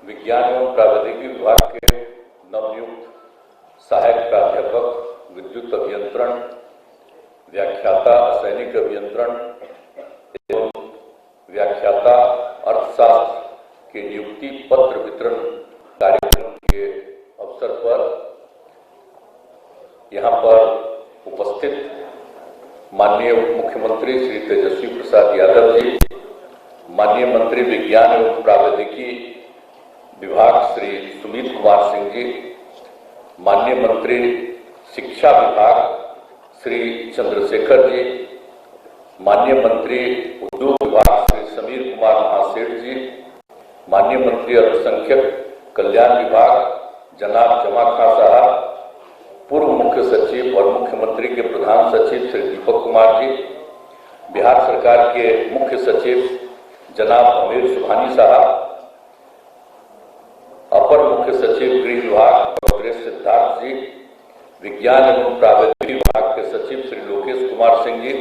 विज्ञान एवं प्रावैधिकी विभाग के नवनियुक्त सहायक प्राध्यापक विद्युत अभियंत्रण, व्याख्याता रासायनिक अभियंत्रण एवं व्याख्याता अर्थशास्त्र के नियुक्ति पत्र वितरण कार्यक्रम के अवसर पर यहाँ पर उपस्थित माननीय उप मुख्यमंत्री श्री तेजस्वी प्रसाद यादव जी, माननीय मंत्री विज्ञान एवं प्रावैधिकी विभाग श्री सुमित कुमार सिंह जी, माननीय मंत्री शिक्षा विभाग श्री चंद्रशेखर जी, माननीय मंत्री उद्योग विभाग श्री समीर कुमार महासेठ जी, माननीय मंत्री अल्पसंख्यक कल्याण विभाग जनाब जमा खां साहब, पूर्व मुख्य सचिव और मुख्यमंत्री के प्रधान सचिव श्री दीपक कुमार जी, बिहार सरकार के मुख्य सचिव जनाब अमीर सुभानी साहब, अपर मुख्य सचिव गृह विभाग डॉक्टर सिद्धार्थ जी, विज्ञान एवं प्रावैधिकी विभाग के सचिव श्री लोकेश कुमार सिंह जी,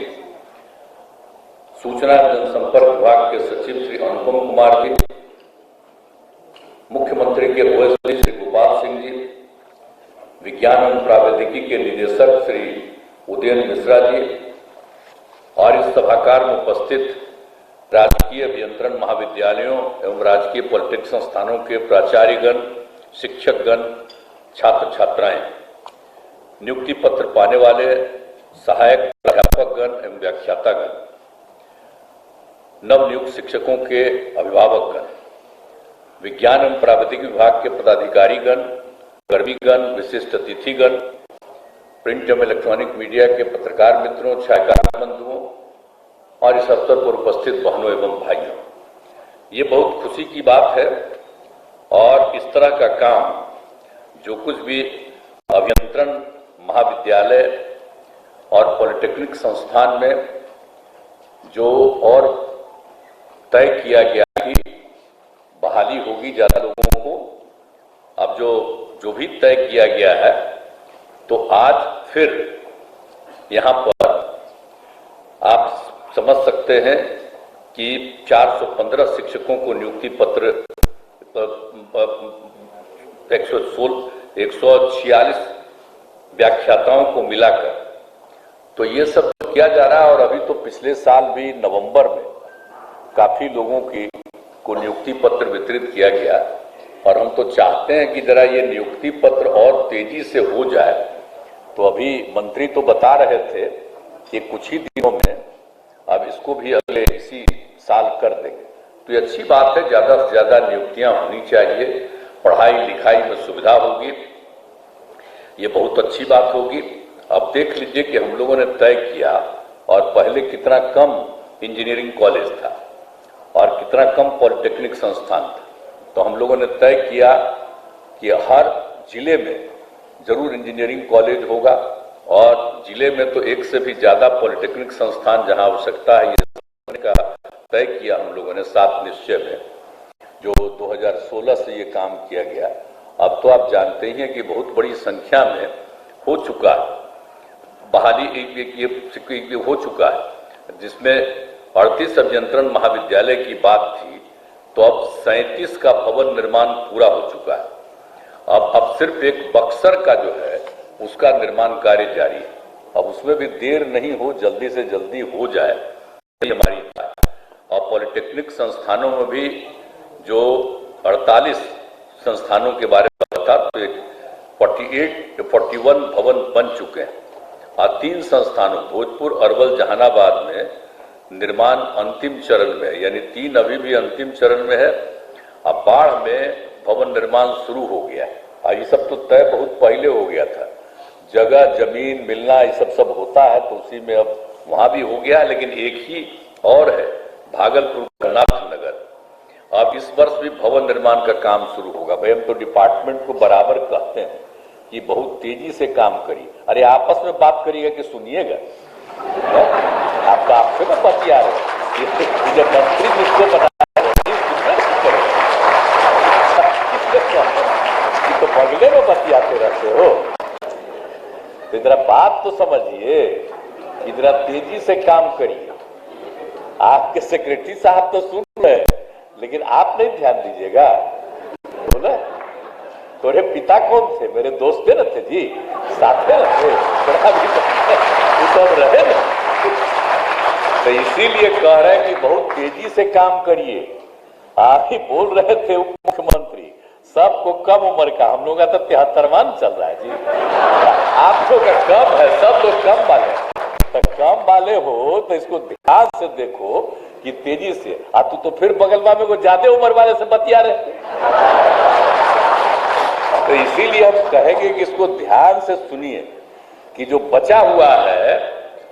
सूचना जनसंपर्क विभाग के सचिव श्री अनुपम कुमार जी, मुख्यमंत्री के ओएसडी श्री गोपाल सिंह जी, विज्ञान एवं प्रावैधिकी के निदेशक श्री उदयन मिश्रा जी और इस सभागार में उपस्थित राजकीय अभियंत्रण महाविद्यालयों एवं राजकीय पॉलिटेक्निक संस्थानों के प्राचार्यगण, शिक्षकगण, छात्र छात्राएं, नियुक्ति पत्र पाने वाले सहायक प्राध्यापकगण एवं व्याख्यातागण, नवनियुक्त शिक्षकों के अभिभावकगण, विज्ञान एवं प्रावैधिकी विभाग के पदाधिकारीगण, कर्मीगण, विशिष्ट अतिथिगण, प्रिंट एवं इलेक्ट्रॉनिक मीडिया के पत्रकार मित्रों, छायाकार बंधुओं और इस अवसर पर उपस्थित बहनों एवं भाइयों, ये बहुत खुशी की बात है। और इस तरह का काम जो कुछ भी अभियंत्रण महाविद्यालय और पॉलिटेक्निक संस्थान में जो और तय किया गया कि बहाली होगी ज़्यादा लोगों को, अब जो भी तय किया गया है, तो आज फिर यहाँ पर आप समझ सकते हैं कि 415 शिक्षकों को नियुक्ति पत्र 146 व्याख्याताओं को मिलाकर, तो ये सब किया जा रहा है। और अभी तो पिछले साल भी नवंबर में काफी लोगों को नियुक्ति पत्र वितरित किया गया और हम तो चाहते हैं कि जरा ये नियुक्ति पत्र और तेजी से हो जाए। तो अभी मंत्री तो बता रहे थे कि कुछ ही दिनों में अब इसको भी अगले इसी साल कर देंगे। तो ये अच्छी बात है, ज्यादा से ज्यादा नियुक्तियां होनी चाहिए, पढ़ाई लिखाई में सुविधा होगी, ये बहुत अच्छी बात होगी। अब देख लीजिए कि हम लोगों ने तय किया और पहले कितना कम इंजीनियरिंग कॉलेज था और कितना कम पॉलिटेक्निक संस्थान था, तो हम लोगों ने तय किया कि हर जिले में जरूर इंजीनियरिंग कॉलेज होगा और जिले में तो एक से भी ज्यादा पॉलिटेक्निक संस्थान जहां आवश्यकता है, ये का तय किया हम लोगों ने 7 निश्चय में, जो 2016 से ये काम किया गया। अब तो आप जानते ही हैं कि बहुत बड़ी संख्या में हो चुका है, बहाली ये हो चुका है, जिसमें 38 अभियंत्रण महाविद्यालय की बात थी, तो अब 37 का भवन निर्माण पूरा हो चुका है। अब सिर्फ एक बक्सर का जो है उसका निर्माण कार्य जारी है। अब उसमें भी देर नहीं हो, जल्दी से जल्दी हो जाए, ये हमारी इच्छा है। और पॉलिटेक्निक संस्थानों में भी जो 48 संस्थानों के बारे में बता, तो 41 भवन बन चुके हैं और 3 संस्थानों भोजपुर, अरवल, जहानाबाद में निर्माण अंतिम चरण में है, यानी 3 अभी भी अंतिम चरण में है। अब बाढ़ में भवन निर्माण शुरू हो गया है। ये सब तो तय बहुत पहले हो गया था, जगह जमीन मिलना ये सब होता है, तो उसी में अब वहां भी हो गया। लेकिन एक ही और है, भागलपुर नाथनगर, अब इस वर्ष भी भवन निर्माण का काम शुरू होगा। भाई हम तो डिपार्टमेंट को बराबर कहते हैं कि बहुत तेजी से काम करिए। अरे आपस में बात करिएगा कि सुनिएगा, आपसे में बतिया रहे, मंत्री जिसको बना तो बगले में बतियाते रहते हो। तो इधर बात तो समझिए, इधर तेजी से काम करिए। आपके सेक्रेटरी साहब तो सुन रहे हैं, लेकिन आप नहीं ध्यान दीजिएगा। बोला तोरे पिता कौन थे? मेरे दोस्त न थे जी, साथे न थे, तो रहे ना। तो इसीलिए कह रहे हैं कि बहुत तेजी से काम करिए। आप ही बोल रहे थे उप मुख्यमंत्री, सबको कम उम्र का, हम लोग का तो 73वां चल रहा है जी, आप लोग का कम है, सब लोग कम वाले। तो कम वाले हो तो इसको ध्यान से देखो कि तेजी से। तू तो फिर बगल में को ज्यादा उम्र वाले से बतिया रहे। तो इसीलिए हम कहेंगे कि इसको ध्यान से सुनिए कि जो बचा हुआ है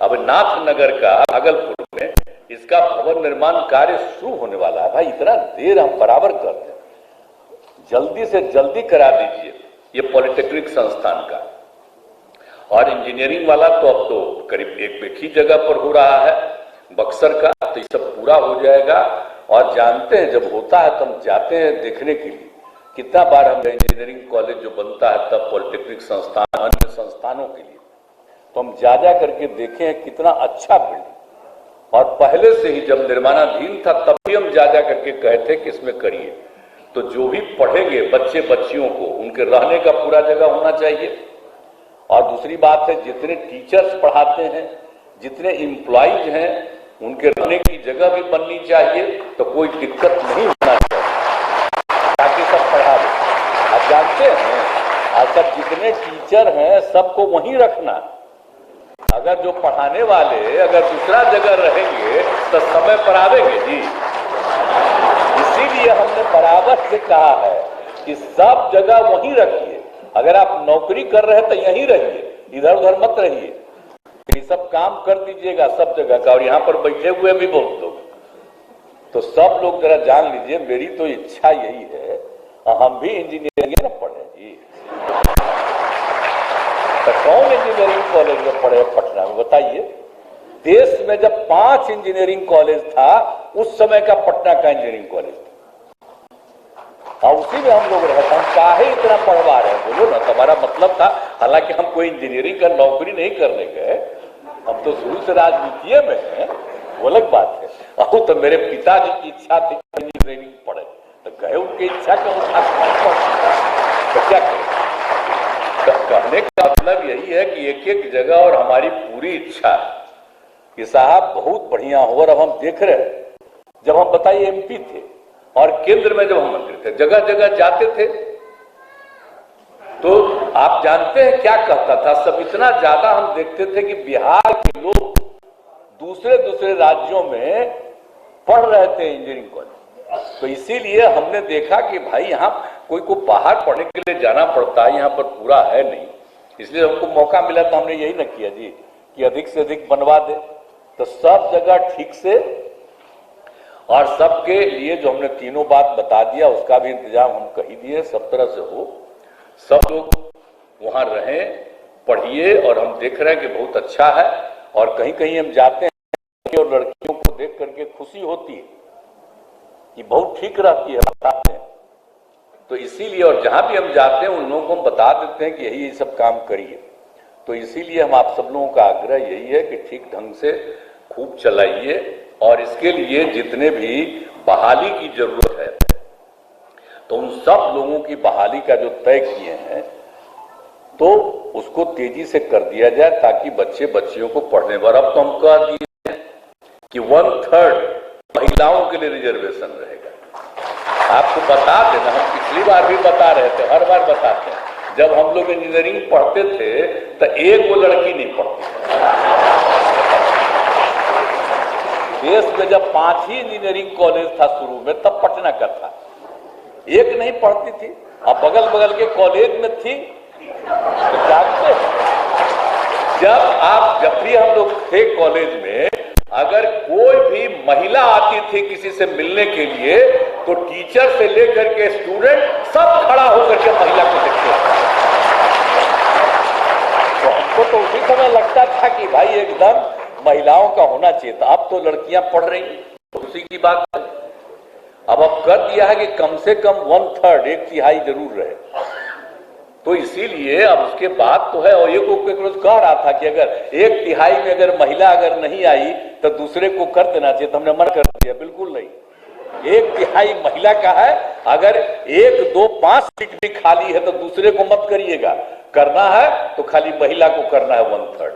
अब नाथनगर का भागलपुर में, इसका भवन निर्माण कार्य शुरू होने वाला है। भाई इतना देर हम बराबर करते हैं, जल्दी से जल्दी करा दीजिए ये पॉलिटेक्निक संस्थान का। और इंजीनियरिंग वाला तो अब तो करीब एक ही जगह पर हो रहा है, बक्सर का, तो ये सब पूरा हो जाएगा। और जानते हैं जब होता है तो हम जाते हैं देखने के लिए। कितना बार हम इंजीनियरिंग कॉलेज जो बनता है तब पॉलिटेक्निक संस्थान अन्य संस्थानों के लिए, तो हम जा करके देखे हैं कितना अच्छा बिल्डिंग। और पहले से ही जब निर्माणाधीन था तब भी हम जा करके कहे थे कि इसमें करिए। तो जो भी पढ़ेंगे बच्चे बच्चियों को, उनके रहने का पूरा जगह होना चाहिए। और दूसरी बात है जितने टीचर्स पढ़ाते हैं, जितने एम्प्लॉइज हैं, उनके रहने की जगह भी बननी चाहिए। तो कोई दिक्कत नहीं होना चाहिए ताकि सब पढ़ा दे। आप जानते हैं आज सब जितने टीचर हैं सबको वहीं रखना। अगर जो पढ़ाने वाले अगर दूसरा जगह रहेंगे तो समय पर आवेंगे जी। इसीलिए हमने बराबर से कहा है कि सब जगह वहीं रखिए। अगर आप नौकरी कर रहे हैं तो यहीं रहिए, इधर उधर मत रहिए। ये सब काम कर दीजिएगा सब जगह का। और यहाँ पर बैठे हुए भी बहुत लोग, तो सब लोग जरा जान लीजिए, मेरी तो इच्छा यही है हम भी इंजीनियरिंग ना पढ़े जी। तो कौन इंजीनियरिंग कॉलेज में पढ़े पटना में बताइए? देश में जब 5 इंजीनियरिंग कॉलेज था उस समय का पटना का इंजीनियरिंग कॉलेज था, और उसी में हम लोग रहते। हम काहे इतना पढ़वा रहे हैं बोलो ना? तुम्हारा मतलब था, हालांकि हम कोई इंजीनियरिंग का नौकरी नहीं करने गए, हम तो शुरू से राजनीति में हैं, वो अलग बात है। अब तो मेरे पिताजी की इच्छा थी इंजीनियरिंग पढ़े, तो गए उनकी इच्छा के तो क्या करें? तो कहने का मतलब यही है कि एक एक जगह और हमारी पूरी इच्छा है कि साहब बहुत बढ़िया हो। और अब हम देख रहे हैं, जब हम बताइए एमपी थे और केंद्र में जब हम मंत्री थे, जगह जगह जाते थे, तो आप जानते हैं क्या कहता था सब? इतना ज्यादा हम देखते थे कि बिहार के लोग दूसरे दूसरे राज्यों में पढ़ रहे थे इंजीनियरिंग कॉलेज। तो इसीलिए हमने देखा कि भाई यहाँ कोई को बाहर पढ़ने के लिए जाना पड़ता है, यहाँ पर पूरा है नहीं। इसलिए हमको मौका मिला तो हमने यही ना किया जी कि अधिक से अधिक बनवा दे। तो सब जगह ठीक से और सबके लिए जो हमने तीनों बात बता दिया उसका भी इंतजाम हम कही दिए, सब तरह से हो, सब लोग वहां रहें, पढ़िए। और हम देख रहे हैं कि बहुत अच्छा है। और कहीं कहीं हम जाते हैं और लड़कियों को देख करके खुशी होती है कि बहुत ठीक रहती है, बताते हैं। तो इसीलिए और जहां भी हम जाते हैं उन लोगों को हम बता देते हैं कि यही सब काम करिए। तो इसीलिए हम आप सब लोगों का आग्रह यही है कि ठीक ढंग से खूब चलाइए। और इसके लिए जितने भी बहाली की जरूरत है तो उन सब लोगों की बहाली का जो तय किए हैं तो उसको तेजी से कर दिया जाए ताकि बच्चे बच्चियों को पढ़ने पर। अब तो हम कह दिए हैं कि 1/3 महिलाओं के लिए रिजर्वेशन रहेगा। आपको बता देना, हम पिछली बार भी बता रहे थे, हर बार बताते हैं, जब हम लोग इंजीनियरिंग पढ़ते थे तो एक वो लड़की नहीं पढ़ती। देश में जब 5 ही इंजीनियरिंग कॉलेज था शुरू में, तब पटना का था, एक नहीं पढ़ती थी। अब बगल बगल के कॉलेज में थी। तो जानते जब भी हम लोग थे कॉलेज में, अगर कोई भी महिला आती थी किसी से मिलने के लिए तो टीचर से लेकर के स्टूडेंट सब खड़ा होकर के महिला को देखते थे। तो हमको तो उसी समय लगता था कि भाई एकदम महिलाओं का होना चाहिए था। अब तो लड़कियां पढ़ रही, तो उसी की बात है। अब कर दिया है कि कम से कम 1/3 1/3 जरूर रहे। तो इसीलिए अब उसके बाद तो है। और एक रोज कह रहा था कि अगर 1/3 में अगर महिला अगर नहीं आई तो दूसरे को कर देना चाहिए, तो हमने मना कर दिया, बिल्कुल नहीं। 1/3 महिला का है अगर 1, 2, 5 सीट भी खाली है तो दूसरे को मत करिएगा, करना है तो खाली महिला को करना है 1/3।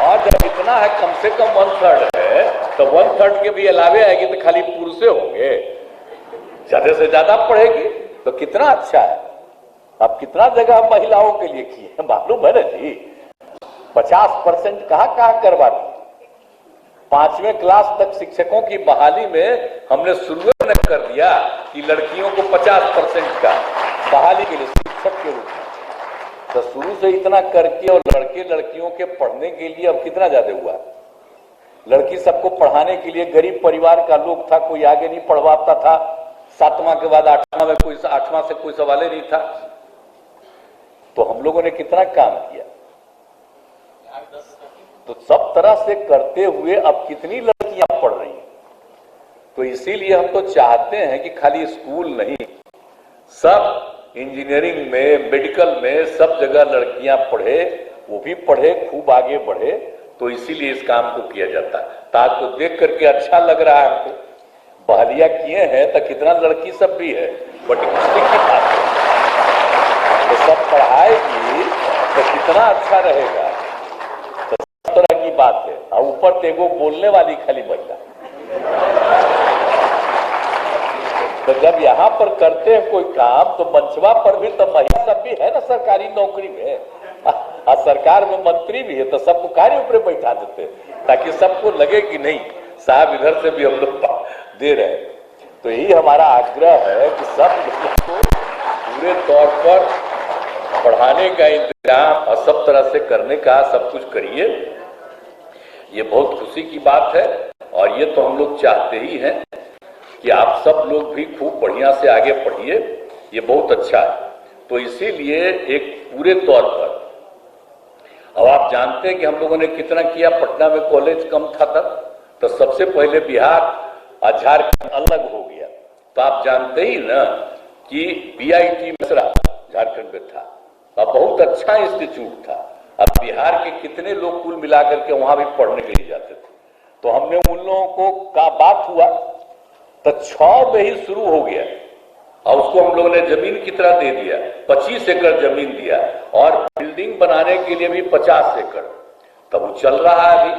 और जब इतना है कम से कम 1/3 है तो 1/3 के भी अलावे आएगी तो खाली पुरुषे होंगे, ज्यादा से ज्यादा पढ़ेगी तो कितना अच्छा है। अब कितना जगह महिलाओं के लिए किए हैं मालूम है ना जी, 50% कहां करवा दी। 5वें क्लास तक शिक्षकों की बहाली में हमने शुरू कर दिया कि लड़कियों को 50% का बहाली के लिए शिक्षक के रूप में, तो शुरू से इतना करके और लड़के लड़कियों के पढ़ने के लिए अब कितना ज्यादा हुआ। लड़की सबको पढ़ाने के लिए गरीब परिवार का लोग था, कोई आगे नहीं पढ़वाता था, 7वां के बाद 8वां में कोई 8वां से कोई सवाल ही नहीं था। तो हम लोगों ने कितना काम किया, तो सब तरह से करते हुए अब कितनी लड़कियां पढ़ रही हैं। तो इसीलिए हम तो चाहते हैं कि खाली स्कूल नहीं, सब इंजीनियरिंग में, मेडिकल में, सब जगह लड़कियां पढ़े, वो भी पढ़े, खूब आगे बढ़े। तो इसीलिए इस काम को किया जाता है। ताकि तो देख करके अच्छा लग रहा है हमको, बहालियां किए हैं तो कितना लड़की सब भी है, बट खुशी की बात है तो सब पढ़ाएगी तो कितना अच्छा रहेगा। तो सब तरह की बात है। और ऊपर तेगो बोलने वाली खाली महिला, तो जब यहाँ पर करते हैं कोई काम तो मंचवा पर भी तो महिला सब भी है ना सरकारी नौकरी में, और सरकार में मंत्री भी है, तो सबको कार्य ऊपर बैठा देते ताकि सबको लगे कि नहीं साहब इधर से भी हम लोग दे रहे हैं। तो यही हमारा आग्रह है कि सब लोगों को पूरे तौर पर पढ़ाने का इंतजाम और सब तरह से करने का सब कुछ करिए। ये बहुत खुशी की बात है और ये तो हम लोग चाहते ही हैं कि आप सब लोग भी खूब बढ़िया से आगे पढ़िए, ये बहुत अच्छा है। तो इसीलिए एक पूरे तौर पर, अब आप जानते हैं कि हम लोगों ने कितना किया, पटना में कॉलेज कम था तब, तो सबसे पहले बिहार और झारखंड अलग हो गया। तो आप जानते ही ना कि BIT मिश्रा झारखंड में था, अब बहुत अच्छा इंस्टीट्यूट था। अब बिहार के कितने लोग कुल मिलाकर के वहां भी पढ़ने के लिए जाते थे। तो हमने उन लोगों को का बात हुआ तो 6 में ही शुरू हो गया और उसको हम लोगों ने जमीन की तरह दे दिया, 25 एकड़ जमीन दिया और बिल्डिंग बनाने के लिए भी 50 एकड़। तब वो चल रहा है अभी।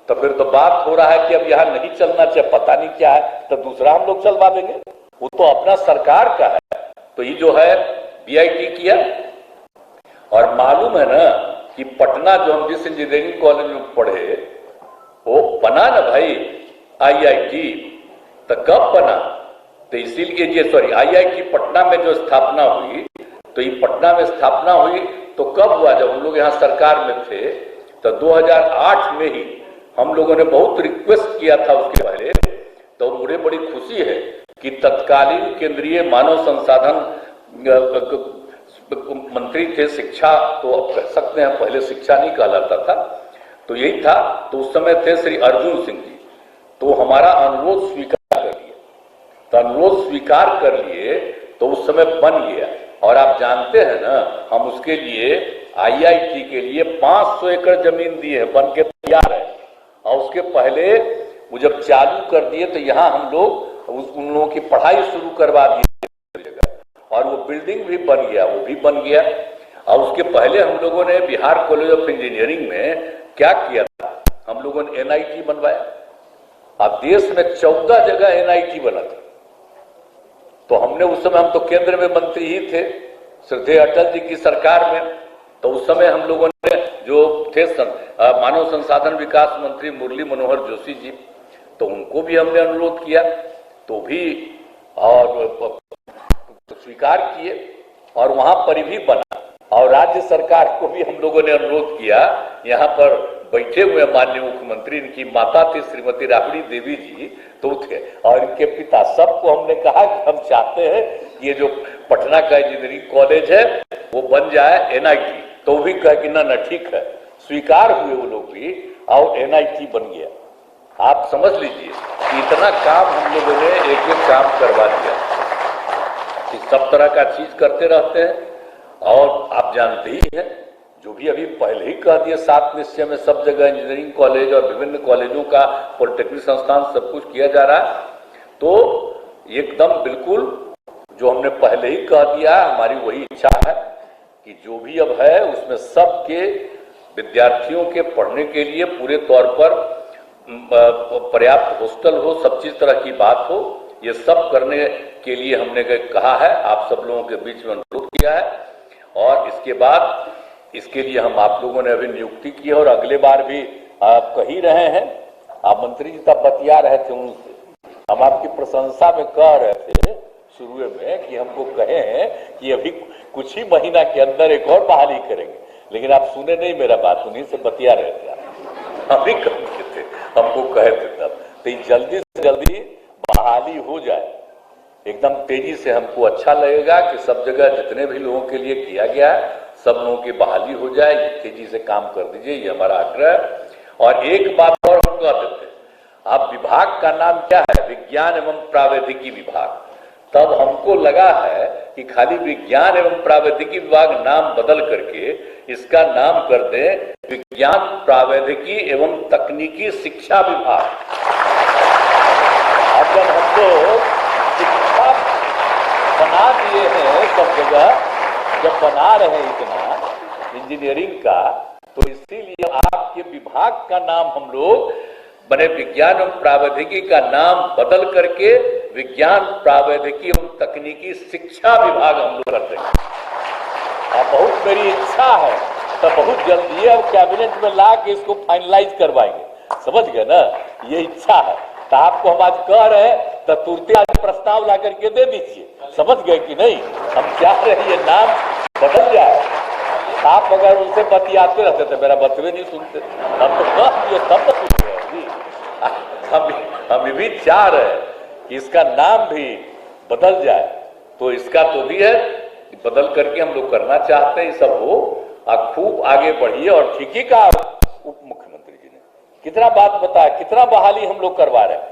तो फिर तो बात हो रहा है कि अब यहाँ नहीं चलना चाहिए, पता नहीं क्या है, तो दूसरा हम लोग चलवा देंगे, वो तो अपना सरकार का है। तो ये जो है BIT किया। और मालूम है ना कि पटना जो हम जिस इंजीनियरिंग कॉलेज में पढ़े वो बना ना भाई IIT, तो कब बना? तो इसीलिए ये IIT पटना में जो स्थापना हुई, तो ये पटना में स्थापना हुई तो कब हुआ? जब हम लोग यहाँ सरकार में थे तो 2008 में ही हम लोगों ने बहुत रिक्वेस्ट किया था उसके पहले। तो मुझे बड़ी खुशी है कि तत्कालीन केंद्रीय मानव संसाधन मंत्री थे, शिक्षा तो अब कह सकते हैं, पहले शिक्षा नहीं कहलाता था, तो यही था। तो उस समय थे श्री अर्जुन सिंह जी, तो हमारा अनुरोध स्वीकार कर लिए। तो अनुरोध स्वीकार कर लिए तो उस समय बन गया। और आप जानते हैं ना हम उसके लिए IIT के लिए 500 एकड़ जमीन दिए हैं, बन के तैयार है। और उसके पहले वो जब चालू कर दिए तो यहाँ हम लोग उन लोगों की पढ़ाई शुरू करवा दी और वो बिल्डिंग भी बन गया, वो भी बन गया। और उसके पहले हम लोगों ने बिहार कॉलेज ऑफ इंजीनियरिंग में क्या किया था, हम लोगों ने NIT बनवाया। अब देश में 14 जगह NIT बना था। तो हमने उस समय, हम तो केंद्र में मंत्री ही थे श्रद्धेय अटल जी की सरकार में, तो उस समय हम लोगों ने जो थे मानव संसाधन विकास मंत्री मुरली मनोहर जोशी जी, तो उनको भी हमने अनुरोध किया तो भी और स्वीकार किए और वहां पर भी बना। और राज्य सरकार को भी हम लोगों ने अनुरोध किया, यहाँ पर बैठे हुए माननीय मुख्यमंत्री, इनकी माता थी श्रीमती राबड़ी देवी जी तो थे और इनके पिता, सबको हमने कहा कि हम चाहते हैं कि ये जो पटना का इंजीनियरिंग कॉलेज है वो बन जाए NIT। तो भी कहा कि ना ठीक है, स्वीकार हुए वो लोग भी और NIT बन गया। आप समझ लीजिए कि इतना काम हम लोगों ने एक एक काम करवा दिया। सब तरह का चीज करते रहते हैं। और आप जानते ही हैं, जो भी अभी पहले ही कह दिया 7 निश्चय में सब जगह इंजीनियरिंग कॉलेज और विभिन्न कॉलेजों का, पॉलिटेक्निक संस्थान सब कुछ किया जा रहा है। तो एकदम बिल्कुल जो हमने पहले ही कह दिया, हमारी वही इच्छा है कि जो भी अब है उसमें सबके विद्यार्थियों के पढ़ने के लिए पूरे तौर पर पर्याप्त हॉस्टल हो, सब चीज तरह की बात हो। ये सब करने के लिए हमने कहा है, आप सब लोगों के बीच में अनुरोध किया है, और इसके बाद इसके लिए हम आप लोगों ने अभी नियुक्ति की है, और अगले बार भी आप कह ही रहे हैं, आप मंत्री जी तब बतिया रहे थे उनसे, हम आपकी प्रशंसा में कह रहे थे शुरू में कि हमको कहे हैं कि अभी कुछ ही महीना के अंदर एक और बहाली करेंगे, लेकिन आप सुने नहीं मेरा बात, उन्हीं से बतिया रहे थे आप, हम भी कहते थे, हमको कहे थे तब। तो जल्दी से जल्दी बहाली हो जाए, एकदम तेजी से, हमको अच्छा लगेगा कि सब जगह जितने भी लोगों के लिए किया गया है सब लोगों की बहाली हो जाए, तेजी से काम कर दीजिए, ये हमारा आग्रह है। और एक बात और हम कह देते हैं, आप विभाग का नाम क्या है? विज्ञान एवं प्रावैधिकी विभाग। तब हमको लगा है कि खाली विज्ञान एवं प्रावैधिकी विभाग नाम बदल करके इसका नाम कर दे विज्ञान प्रावैधिकी एवं तकनीकी शिक्षा विभाग। अब जब हम लोग शिक्षा बना दिए हैं सब जगह, जब बना रहे हैं इतना इंजीनियरिंग का, तो इसीलिए आपके विभाग का नाम हम लोग बने विज्ञान एवं प्रावैधिकी का नाम बदल करके विज्ञान प्रावैधिकी एवं तकनीकी शिक्षा विभाग हम लोग कर देंगे। बहुत मेरी इच्छा है, तो बहुत जल्दी अब कैबिनेट में ला के इसको फाइनलाइज करवाएंगे, समझ गए ना, ये इच्छा है। तो आपको हम आज कह रहे हैं तो तुरंत आज प्रस्ताव ला करके दे दीजिए, समझ गए कि नहीं? हम चाह रहे हैं ये नाम बदल जाए। आप अगर उनसे बतियाते रहते थे, मेरा बतवे नहीं सुनते, हम तो कह दिए तब तो सुन रहे हैं। हम भी चाह रहे हैं कि इसका नाम भी बदल जाए, तो इसका तो भी है, बदल करके हम लोग करना चाहते हैं, सब हो और खूब आगे बढ़िए। और ठीक ही कहा उप मुख्यमंत्री जी ने, कितना बात बताया, कितना बहाली हम लोग करवा रहे हैं,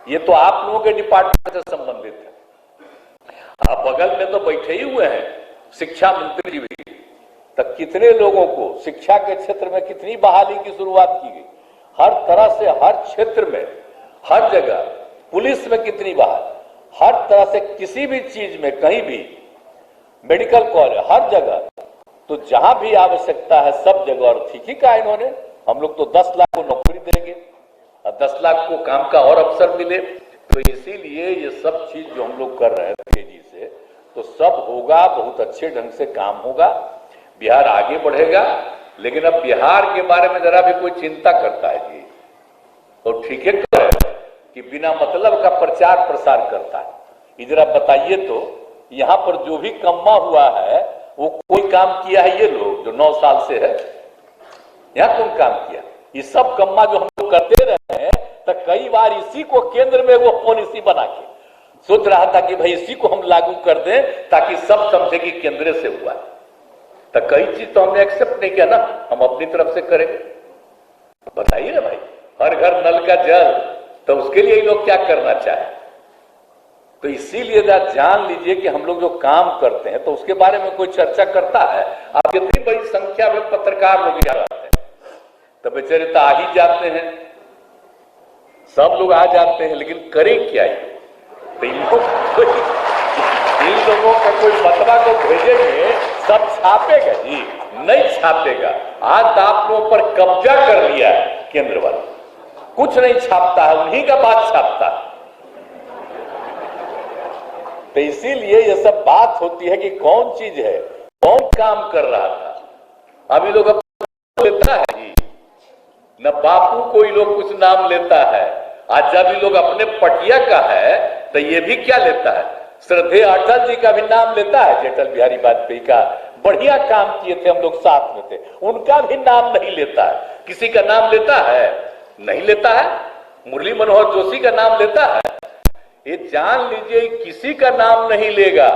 ये तो आप लोगों के डिपार्टमेंट से संबंधित है। आप बगल में तो बैठे ही हुए हैं शिक्षा मंत्री जी भी, तक कितने लोगों को शिक्षा के क्षेत्र में कितनी बहाली की शुरुआत की गई, हर तरह से, हर क्षेत्र में, हर जगह, पुलिस में कितनी बहाल, हर तरह से, किसी भी चीज में, कहीं भी, मेडिकल कॉलेज, हर जगह, तो जहां भी आवश्यकता है सब जगह। और ठीक ही कहा इन्होंने, हम लोग तो 10 लाख को नौकरी देंगे और 10 लाख को काम का और अवसर मिले। तो इसीलिए ये सब चीज जो हम लोग कर रहे हैं तेजी से, तो सब होगा, बहुत अच्छे ढंग से काम होगा, बिहार आगे बढ़ेगा। लेकिन अब बिहार के बारे में जरा भी कोई चिंता करता है जी, तो ठीक है कि बिना मतलब का प्रचार प्रसार करता है। इधर आप बताइए तो यहाँ पर जो भी कम्मा हुआ है वो कोई काम किया है? ये लोग जो 9 साल से है यहाँ कौन काम किया? ये सब कम्मा जो हम लोग करते रहे हैं, तो कई बार इसी को केंद्र में वो पॉलिसी बना के सोच रहा था कि भाई इसी को हम लागू कर दें ताकि सब समझे कि केंद्र से हुआ। तो कई चीज तो हमने एक्सेप्ट नहीं किया ना, हम अपनी तरफ से करेंगे। बताइए ना भाई, हर घर नल का जल, तो उसके लिए लोग क्या करना चाहे। तो इसीलिए जान लीजिए कि हम लोग जो काम करते हैं तो उसके बारे में कोई चर्चा करता है। आप कितनी बड़ी संख्या में पत्रकार लोग यहाँ आते हैं, तो बेचारे तो आ ही जाते हैं, सब लोग आ जाते हैं, लेकिन करें क्या ये? तो इन लोगों का कोई मतवा को भेजेंगे, सब छापेगा जी? नहीं छापेगा। आज आप लोगों पर कब्जा कर लिया है केंद्र वाले, कुछ नहीं छापता है, उन्हीं का बात छापता है। तो इसीलिए ये सब बात होती है कि कौन चीज है, कौन काम कर रहा था। अभी लोग लेता है जी, न बापू कोई लोग कुछ नाम लेता है। आज जब ये लोग अपने पटिया का है तो ये भी क्या लेता है, श्रद्धेय अटल जी का भी नाम लेता है। अटल बिहारी वाजपेयी का बढ़िया काम किए थे, हम लोग साथ में थे, उनका भी नाम नहीं लेता है। किसी का नाम लेता है? नहीं लेता है। मुरली मनोहर जोशी का नाम लेता है? ये जान लीजिए किसी का नाम नहीं लेगा।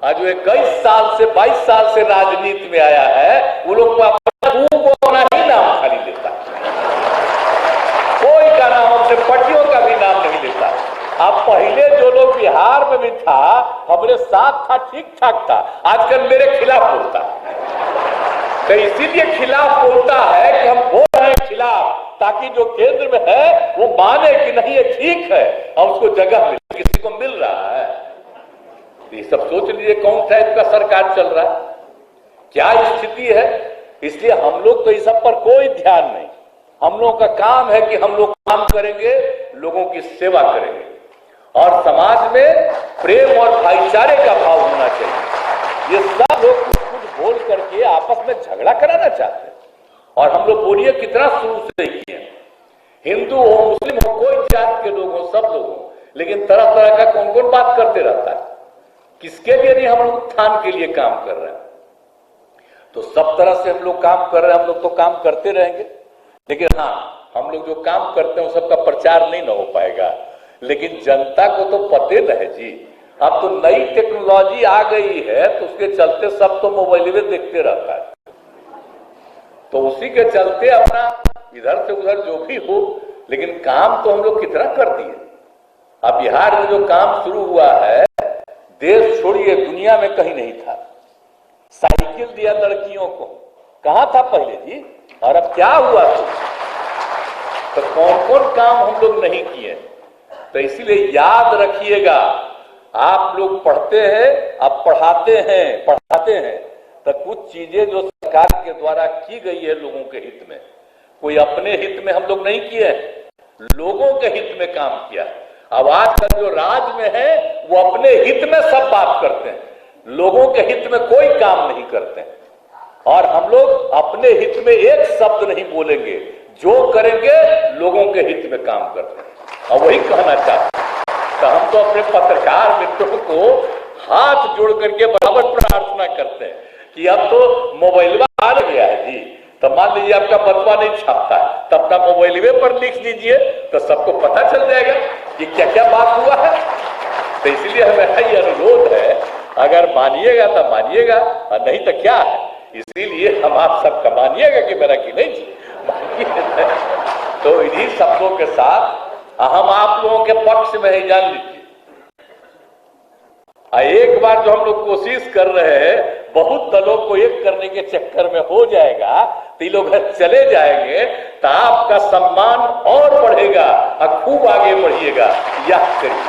आज वो 21 साल से 22 साल से राजनीति में आया है, वो लोग अपना ही नाम खाली लेता है, कोई का नाम, अपने पटियों का भी नाम नहीं लेता। अब पहले जो लोग बिहार में भी था, हमारे साथ था, ठीक ठाक था, आजकल मेरे खिलाफ बोलता है। तो इसीलिए खिलाफ बोलता है कि हम बोल रहे हैं खिलाफ, ताकि जो केंद्र में है वो माने कि नहीं ये ठीक है और उसको जगह मिले, किसी को मिल रहा है। ये सब सोच लीजिए कौन टाइप का सरकार चल रहा है, क्या स्थिति है। इसलिए हम लोग तो इस सब पर कोई ध्यान नहीं। हम लोगों का काम है कि हम लोग काम करेंगे, लोगों की सेवा करेंगे और समाज में प्रेम और भाईचारे का भाव होना चाहिए। ये सब लोग कुछ बोल करके आपस में झगड़ा कराना चाहते हैं और हम लोग बोलिए कितना शुरू से किए, हिंदू हो मुस्लिम हो कोई जात के लोग हो सब लोग हो, लेकिन तरह तरह का कौन कौन बात करते रहता है। किसके लिए नहीं हम लोग उत्थान के लिए काम कर रहे हैं। तो सब तरह से हम लोग काम कर रहे हैं, हम लोग तो काम करते रहेंगे, लेकिन हाँ हम लोग जो काम करते हैं सबका प्रचार नहीं ना हो पाएगा। लेकिन जनता को तो पते न है जी, अब तो नई टेक्नोलॉजी आ गई है तो उसके चलते सब तो मोबाइल में देखते रहता है, तो उसी के चलते अपना इधर से उधर जो भी हो, लेकिन काम तो हम लोग कितना कर दिए। अब बिहार में जो काम शुरू हुआ है, देश छोड़िए दुनिया में कहीं नहीं था। साइकिल दिया लड़कियों को, कहां था पहले जी, और अब क्या हुआ तो कौन कौन काम हम लोग नहीं किए। तो इसीलिए याद रखिएगा, आप लोग पढ़ते हैं, आप पढ़ाते हैं तो कुछ चीजें जो सरकार के द्वारा की गई है लोगों के हित में, कोई अपने हित में हम लोग नहीं किए, लोगों के हित में काम किया। अब आजकल जो राज में है वो अपने हित में सब बात करते हैं, लोगों के हित में कोई काम नहीं करते हैं। और हम लोग अपने हित में एक शब्द नहीं बोलेंगे, जो करेंगे लोगों के हित में काम करते हैं। और वही कहना चाहते हैं। तो हम तो अपने पत्रकार मित्रों को हाथ जोड़ करके बराबर प्रार्थना करते हैं कि अब तो मोबाइल आ गया है जी, तो मान लीजिए आपका बतवा नहीं छापता है तो अपना मोबाइल पर लिख लीजिए, तो सबको पता चल जाएगा कि क्या क्या बात हुआ है। तो इसलिए हमारा ये अनुरोध है, अगर मानिएगा तो मानिएगा और नहीं तो क्या है। इसीलिए हम आप सबका मानिएगा कि मेरा कि नहीं जी, तो इन्हीं शब्दों के साथ हम आप लोगों के पक्ष में ही जान लीजिए। एक बार जो हम लोग कोशिश कर रहे हैं, बहुत दलों को एक करने के चक्कर में हो जाएगा तो ये लोग चले जाएंगे, तो आपका सम्मान और बढ़ेगा और खूब आगे बढ़िएगा। याद करिए,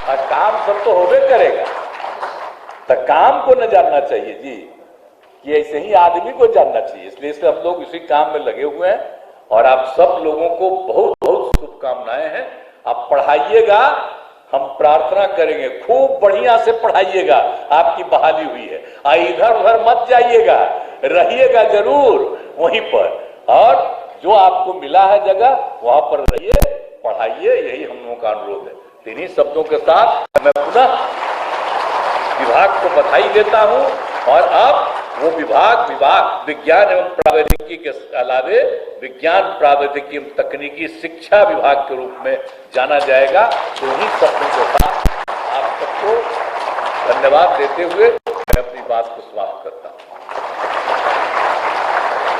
और काम सब तो होबे करेगा, तो काम को न जानना चाहिए जी, ये ऐसे ही आदमी को जानना चाहिए। इसलिए से हम लोग इसी काम में लगे हुए हैं और आप सब लोगों को बहुत बहुत शुभकामनाएं हैं। आप पढ़ाइएगा, हम प्रार्थना करेंगे, खूब बढ़िया से पढ़ाइएगा, आपकी बहाली हुई है। इधर उधर मत जाइएगा, रहिएगा जरूर वहीं पर, और जो आपको मिला है जगह वहां पर रहिए, पढ़ाइए, यही हम लोगों का अनुरोध है। इन्हीं शब्दों के साथ मैं पुनः विभाग को बधाई देता हूं और अब वो विभाग विज्ञान एवं प्रौद्योगिकी के अलावे विज्ञान प्रौद्योगिकी एवं तकनीकी शिक्षा विभाग के रूप में जाना जाएगा। तो इन्हीं शब्दों के साथ आप सबको धन्यवाद देते हुए मैं अपनी बात को समाप्त करता हूं।